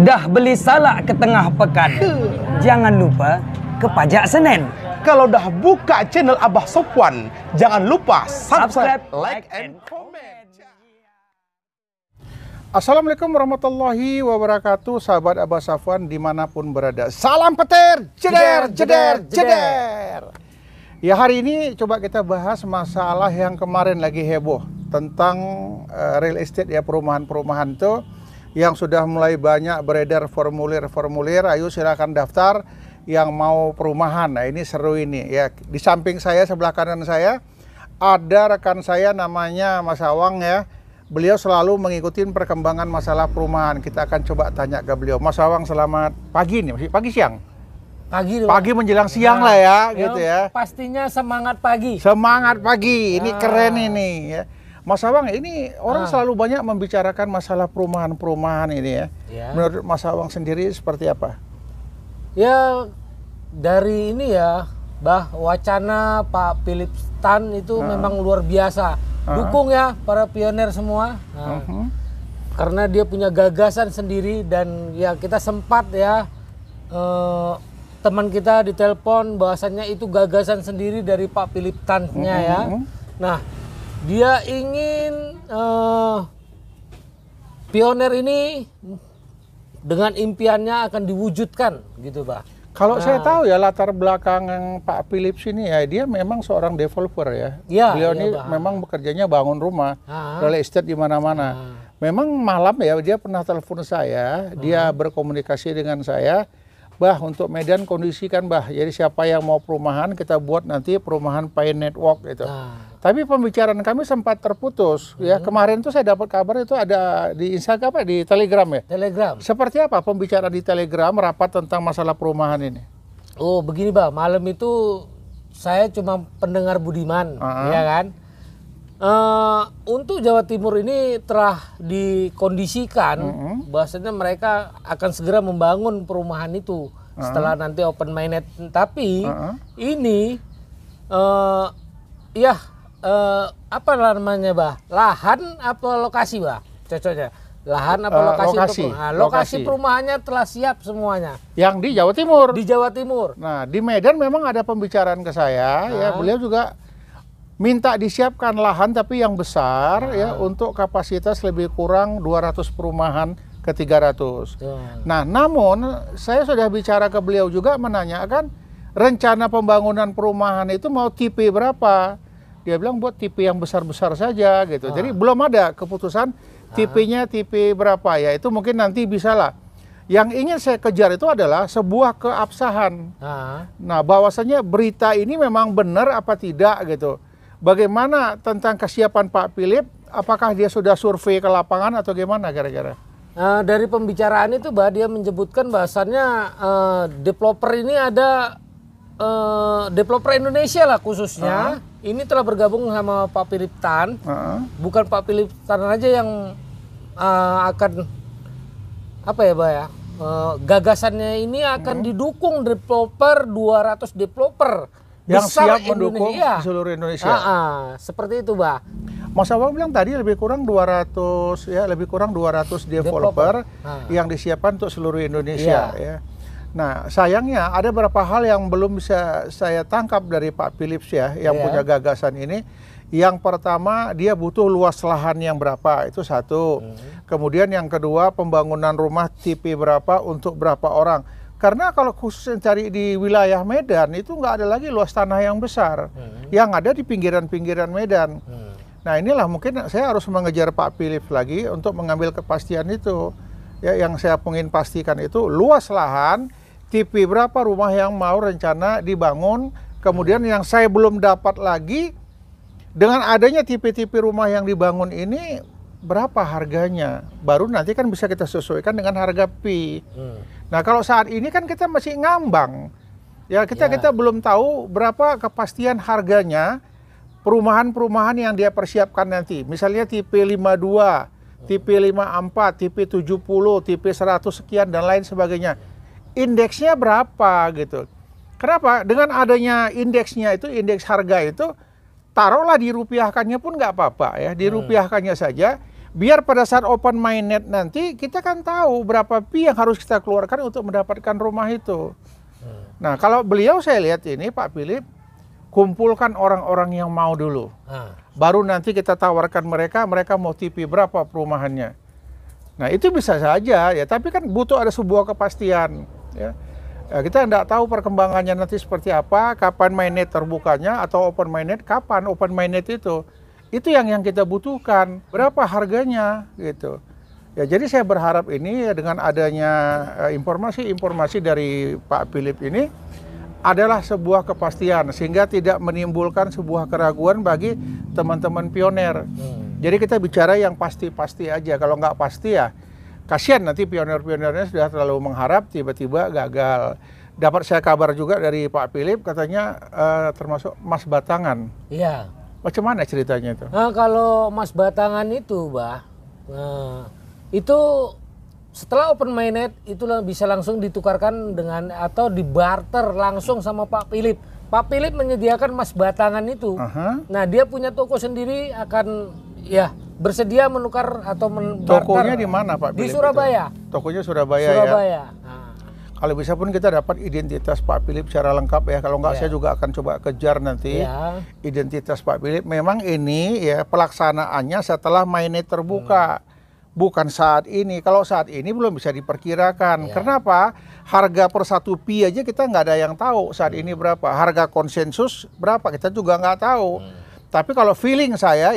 Dah beli salak ke tengah pekan, jangan lupa ke Pajak Senen. Kalau dah buka channel Abah Sopwan, jangan lupa subscribe, like, and comment. Assalamualaikum warahmatullahi wabarakatuh, sahabat Abah Sopwan dimanapun berada. Salam petir, jeder, jeder, jeder. Ya, hari ini coba kita bahas masalah yang kemarin lagi heboh tentang real estate, ya, perumahan-perumahan tuh yang sudah mulai banyak beredar formulir-formulir. Ayo silakan daftar yang mau perumahan. Nah, ini seru ini ya. Di samping saya, sebelah kanan saya ada rekan saya namanya Mas Awang, ya. Beliau selalu mengikuti perkembangan masalah perumahan. Kita akan coba tanya ke beliau. Mas Awang, selamat pagi nih, masih pagi siang? Pagi menjelang siang lah ya, gitu ya. Pastinya semangat pagi. Semangat pagi, ini keren ini ya. Mas Awang, ini orang selalu banyak membicarakan masalah perumahan-perumahan ini ya. Menurut Mas Awang sendiri seperti apa? Ya, dari ini ya, wacana Pak Philip Tan itu memang luar biasa. Dukung ya para pionir semua. Karena dia punya gagasan sendiri dan ya kita sempat ya teman kita ditelepon bahwasannya itu gagasan sendiri dari Pak Philip Tan-nya ya. Nah, dia ingin pionir ini dengan impiannya akan diwujudkan gitu, Pak. Kalau saya tahu ya latar belakang Pak Philips ini ya, dia memang seorang developer ya. Beliau ini memang bekerjanya bangun rumah, real estate di mana-mana. Memang malam ya dia pernah telepon saya, dia berkomunikasi dengan saya. Bah, untuk Medan kondisikan bah, jadi siapa yang mau perumahan kita buat nanti perumahan Pay Network gitu. Tapi pembicaraan kami sempat terputus ya. Kemarin tuh saya dapat kabar itu ada di Instagram, apa di Telegram ya? Telegram. Seperti apa pembicaraan di Telegram rapat tentang masalah perumahan ini? Oh, begini Bah, malam itu saya cuma pendengar budiman, ya kan? Untuk Jawa Timur ini telah dikondisikan bahwasanya mereka akan segera membangun perumahan itu setelah nanti open minded. Tapi ini apa namanya Bah? Lahan apa lokasi Bah? Cocoknya lahan apa lokasi? Lokasi perumahannya telah siap semuanya. Yang di Jawa Timur. Di Jawa Timur. Nah, di Medan memang ada pembicaraan ke saya ya, beliau juga minta disiapkan lahan tapi yang besar ya, untuk kapasitas lebih kurang 200 perumahan ke 300. Nah, namun saya sudah bicara ke beliau juga menanyakan rencana pembangunan perumahan itu mau tipe berapa. Dia bilang buat tipe yang besar-besar saja gitu. Jadi belum ada keputusan tipenya tipe berapa ya. Itu mungkin nanti bisa lah. Yang ingin saya kejar itu adalah sebuah keabsahan. Nah, bahwasanya berita ini memang benar apa tidak gitu. Bagaimana tentang kesiapan Pak Philip? Apakah dia sudah survei ke lapangan atau gimana kira-kira? Dari pembicaraan itu Bah, dia menyebutkan bahwasannya developer ini ada developer Indonesia lah khususnya. Ini telah bergabung sama Pak Philip Tan. Bukan Pak Philip Tan aja yang akan apa ya Bah ya? Gagasannya ini akan didukung developer 200 developer yang besar siap mendukung seluruh Indonesia. Seperti itu, Bah. Mas Awang bilang tadi lebih kurang 200 ya, lebih kurang 200 developer yang disiapkan untuk seluruh Indonesia ya. Nah, sayangnya ada beberapa hal yang belum bisa saya tangkap dari Pak Philips ya, yang punya gagasan ini. Yang pertama, dia butuh luas lahan yang berapa, itu satu. Kemudian yang kedua, pembangunan rumah tipe berapa untuk berapa orang. Karena kalau khusus cari di wilayah Medan itu nggak ada lagi luas tanah yang besar, yang ada di pinggiran-pinggiran Medan. Nah, inilah mungkin saya harus mengejar Pak Philip lagi untuk mengambil kepastian itu. Ya, yang saya ingin pastikan itu luas lahan, tipe berapa rumah yang mau rencana dibangun. Kemudian yang saya belum dapat lagi, dengan adanya tipe-tipe rumah yang dibangun ini berapa harganya? Baru nanti kan bisa kita sesuaikan dengan harga P. Nah, kalau saat ini kan kita masih ngambang. Ya, kita belum tahu berapa kepastian harganya perumahan-perumahan yang dia persiapkan nanti. Misalnya tipe 52, tipe 54, tipe 70, tipe 100 sekian dan lain sebagainya. Indeksnya berapa gitu. Kenapa? Dengan adanya indeksnya itu, indeks harga itu, taruhlah dirupiahkannya pun nggak apa-apa ya, dirupiahkannya saja. Biar pada saat open mainnet nanti kita kan tahu berapa fee yang harus kita keluarkan untuk mendapatkan rumah itu. Nah, kalau beliau saya lihat ini Pak Philip kumpulkan orang-orang yang mau dulu. Baru nanti kita tawarkan mereka mau TP berapa perumahannya. Nah, itu bisa saja ya, tapi kan butuh ada sebuah kepastian ya. Kita tidak tahu perkembangannya nanti seperti apa, kapan mainnet terbukanya atau open mainnet, kapan open mainnet itu. Itu yang kita butuhkan, berapa harganya gitu. Ya, jadi saya berharap ini ya, dengan adanya informasi-informasi dari Pak Philip ini adalah sebuah kepastian sehingga tidak menimbulkan sebuah keraguan bagi teman-teman pioner. Jadi kita bicara yang pasti-pasti aja. Kalau nggak pasti ya kasihan nanti pioner-pionernya sudah terlalu mengharap tiba-tiba gagal. Dapat saya kabar juga dari Pak Philip katanya termasuk Mas Batangan. Iya. Macam mana ceritanya itu? Nah, kalau Mas Batangan itu, itu setelah open mainnet itu bisa langsung ditukarkan dengan atau dibarter langsung sama Pak Philip. Pak Philip menyediakan Mas Batangan itu. Nah, dia punya toko sendiri akan ya bersedia menukar atau membarter. Tokonya di mana Pak Philip? Di Surabaya. Itu? Tokonya Surabaya. Surabaya. Nah. Kalau bisa pun kita dapat identitas Pak Philip secara lengkap ya. Kalau nggak saya juga akan coba kejar nanti identitas Pak Philip. Memang ini ya pelaksanaannya setelah mainnet terbuka. Bukan saat ini. Kalau saat ini belum bisa diperkirakan. Kenapa? Harga per 1 pi aja kita nggak ada yang tahu saat ini berapa. Harga konsensus berapa kita juga nggak tahu. Tapi kalau feeling saya,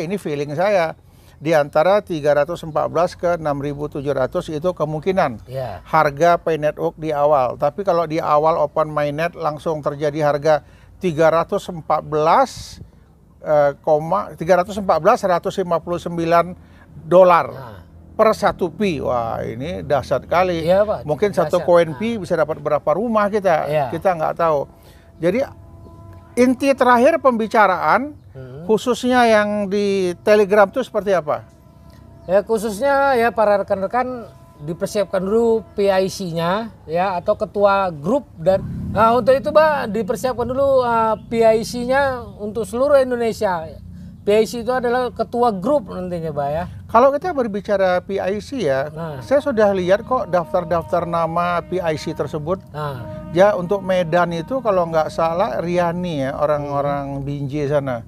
di antara 314 ke 6.700 itu kemungkinan harga pay network di awal. Tapi kalau di awal open mainnet langsung terjadi harga 314,159 dolar per 1 pi. Wah, ini dahsyat kali. Iya, Pak, mungkin satu koin pi bisa dapat berapa rumah kita. Kita nggak tahu. Jadi inti terakhir pembicaraan khususnya yang di Telegram itu seperti apa? Ya, khususnya ya para rekan-rekan dipersiapkan dulu PIC-nya ya atau ketua grup, dan nah untuk itu Pak dipersiapkan dulu PIC-nya untuk seluruh Indonesia. PIC itu adalah ketua grup nantinya Pak ya. Kalau kita berbicara PIC ya, saya sudah lihat kok daftar-daftar nama PIC tersebut. Ya untuk Medan itu kalau nggak salah Riani ya, orang-orang Binjai sana.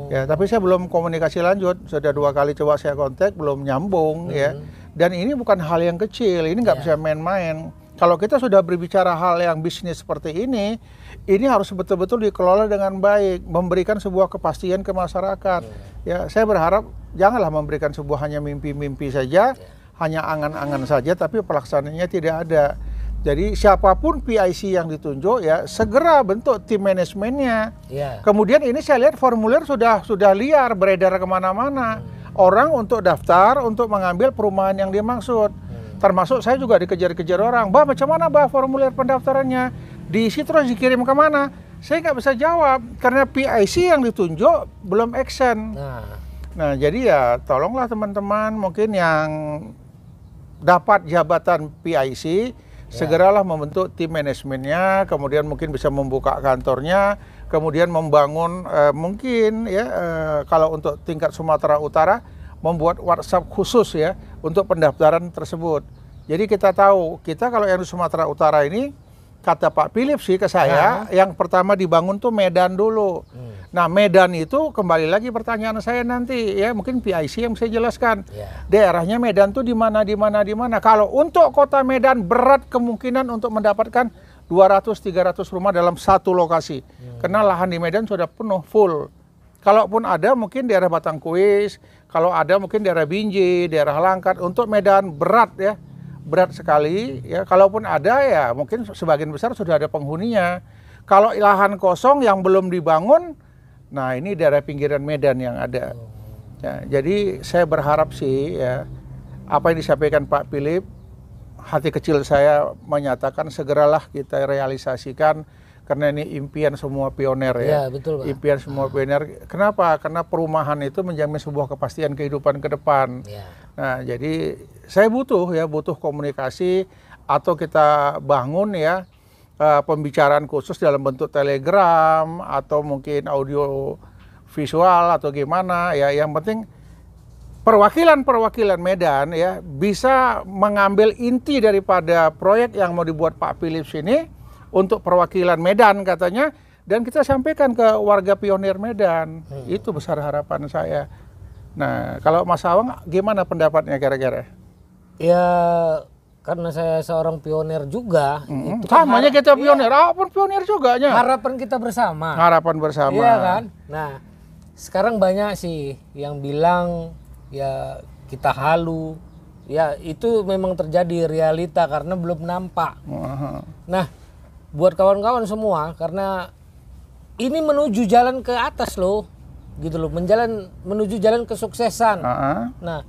Ya, tapi saya belum komunikasi lanjut. Sudah 2 kali coba saya kontak, belum nyambung ya. Dan ini bukan hal yang kecil, ini nggak bisa main-main. Kalau kita sudah berbicara hal yang bisnis seperti ini harus betul-betul dikelola dengan baik, memberikan sebuah kepastian ke masyarakat. Ya, saya berharap janganlah memberikan sebuah hanya mimpi-mimpi saja, hanya angan-angan saja, tapi pelaksanaannya tidak ada. Jadi siapapun PIC yang ditunjuk ya segera bentuk tim manajemennya. Kemudian ini saya lihat formulir sudah liar beredar kemana-mana. Orang untuk daftar untuk mengambil perumahan yang dimaksud. Termasuk saya juga dikejar-kejar orang. Bah, macam mana bah formulir pendaftarannya? Diisi terus dikirim kemana? Saya nggak bisa jawab karena PIC yang ditunjuk belum action. Nah jadi ya tolonglah teman-teman mungkin yang dapat jabatan PIC segeralah membentuk tim manajemennya, kemudian mungkin bisa membuka kantornya, kemudian membangun mungkin ya kalau untuk tingkat Sumatera Utara membuat WhatsApp khusus ya untuk pendaftaran tersebut. Jadi kita tahu, kita kalau yang di Sumatera Utara ini kata Pak Philip sih ke saya, yang pertama dibangun tuh Medan dulu. Nah Medan itu kembali lagi pertanyaan saya nanti ya mungkin PIC yang bisa jelaskan. Daerahnya Medan tuh di mana. Kalau untuk kota Medan berat kemungkinan untuk mendapatkan 200-300 rumah dalam satu lokasi. Karena lahan di Medan sudah penuh full. Kalaupun ada mungkin daerah Batangkuis, kalau ada mungkin daerah Binjai, daerah Langkat. Untuk Medan berat ya, berat sekali ya. Kalaupun ada ya mungkin sebagian besar sudah ada penghuninya. Kalau lahan kosong yang belum dibangun, nah ini daerah pinggiran Medan yang ada. Ya, jadi saya berharap sih ya apa yang disampaikan Pak Philip, hati kecil saya menyatakan segeralah kita realisasikan karena ini impian semua pioner ya. Betul, Pak. Impian semua pioner. Kenapa? Karena perumahan itu menjamin sebuah kepastian kehidupan ke depan. Nah, jadi saya butuh komunikasi atau kita bangun ya pembicaraan khusus dalam bentuk telegram atau mungkin audio visual atau gimana ya, yang penting perwakilan Medan ya bisa mengambil inti daripada proyek yang mau dibuat Pak Philips ini untuk perwakilan Medan katanya, dan kita sampaikan ke warga pionir Medan. Itu besar harapan saya. Nah, kalau Mas Awang gimana pendapatnya kira-kira? Ya karena saya seorang pionir juga. Itu Samanya kita pionir, pun pionir juga nya. Harapan kita bersama. Harapan bersama. Iya kan? Nah, sekarang banyak sih yang bilang ya kita halu. Ya itu memang terjadi realita karena belum nampak. Nah, buat kawan-kawan semua, karena ini menuju jalan ke atas loh. Gitu loh, menuju jalan kesuksesan. Nah,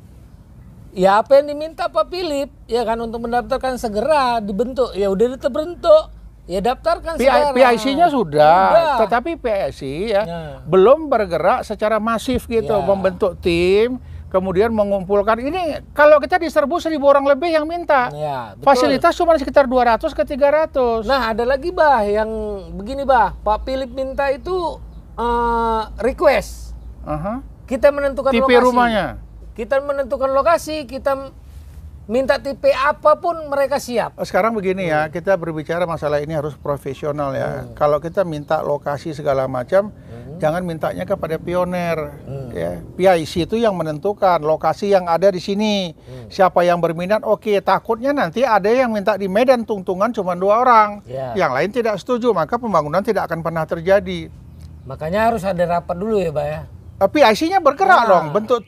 ya apa yang diminta Pak Philip ya kan untuk mendaftarkan segera dibentuk, ya udah terbentuk, ya daftarkan segera. PIC-nya sudah, tetapi PIC ya belum bergerak secara masif gitu, membentuk tim, kemudian mengumpulkan. Ini kalau kita diserbu 1.000 orang lebih yang minta, fasilitas cuma sekitar 200 ke 300. Nah ada lagi bah yang begini bah, Pak Philip minta itu request, kita menentukan tipe lokasi. rumahnya. Kita menentukan lokasi, kita minta tipe apapun mereka siap. Sekarang begini ya, kita berbicara masalah ini harus profesional ya. Kalau kita minta lokasi segala macam, jangan mintanya kepada pionir. Ya. PIC itu yang menentukan lokasi yang ada di sini. Siapa yang berminat, oke. Takutnya nanti ada yang minta di Medan Tungtungan cuma 2 orang. Yang lain tidak setuju, maka pembangunan tidak akan pernah terjadi. Makanya harus ada rapat dulu ya Pak ya. PIC-nya bergerak dong, bentuk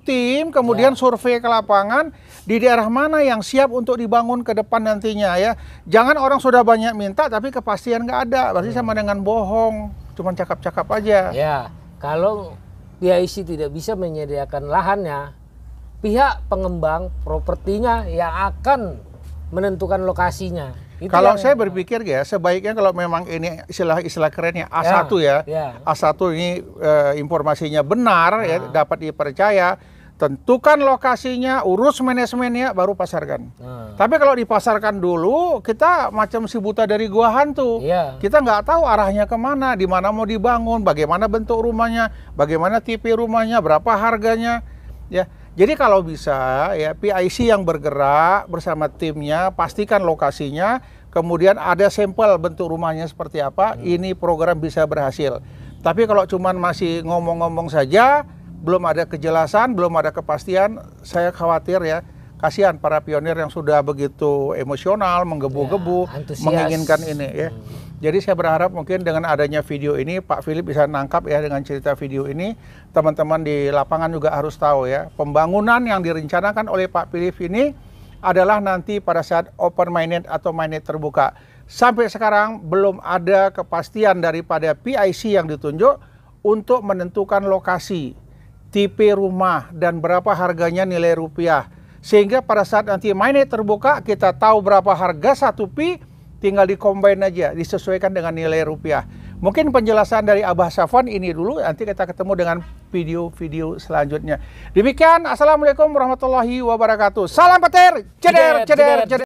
tim, kemudian survei ke lapangan di daerah mana yang siap untuk dibangun ke depan nantinya ya. Jangan orang sudah banyak minta tapi kepastian nggak ada, berarti sama dengan bohong, cuma cakap-cakap aja. Ya, kalau PIC tidak bisa menyediakan lahannya, pihak pengembang propertinya yang akan menentukan lokasinya. Kalau saya berpikir ya, sebaiknya kalau memang ini istilah kerennya A1 ya. A1 ini informasinya benar ya, dapat dipercaya, tentukan lokasinya, urus manajemennya, baru pasarkan. Tapi kalau dipasarkan dulu, kita macam si buta dari gua hantu. Kita nggak tahu arahnya kemana, di mana mau dibangun, bagaimana bentuk rumahnya, bagaimana tipe rumahnya, berapa harganya, ya. Jadi kalau bisa ya PIC yang bergerak bersama timnya, pastikan lokasinya, kemudian ada sampel bentuk rumahnya seperti apa, ini program bisa berhasil. Tapi kalau cuman masih ngomong-ngomong saja, belum ada kejelasan, belum ada kepastian, saya khawatir ya, kasihan para pionir yang sudah begitu emosional, menggebu-gebu, menginginkan ini ya. Jadi saya berharap mungkin dengan adanya video ini Pak Philip bisa nangkap ya dengan cerita video ini. Teman-teman di lapangan juga harus tahu ya, pembangunan yang direncanakan oleh Pak Philip ini adalah nanti pada saat open minded atau minded terbuka. Sampai sekarang belum ada kepastian daripada PIC yang ditunjuk untuk menentukan lokasi, tipe rumah, dan berapa harganya nilai rupiah. Sehingga pada saat nanti minded terbuka kita tahu berapa harga 1 pi, tinggal di-combine aja, disesuaikan dengan nilai rupiah. Mungkin penjelasan dari Abah Safwan ini dulu, nanti kita ketemu dengan video-video selanjutnya. Demikian, Assalamualaikum warahmatullahi wabarakatuh. Salam petir, ceder, ceder, ceder.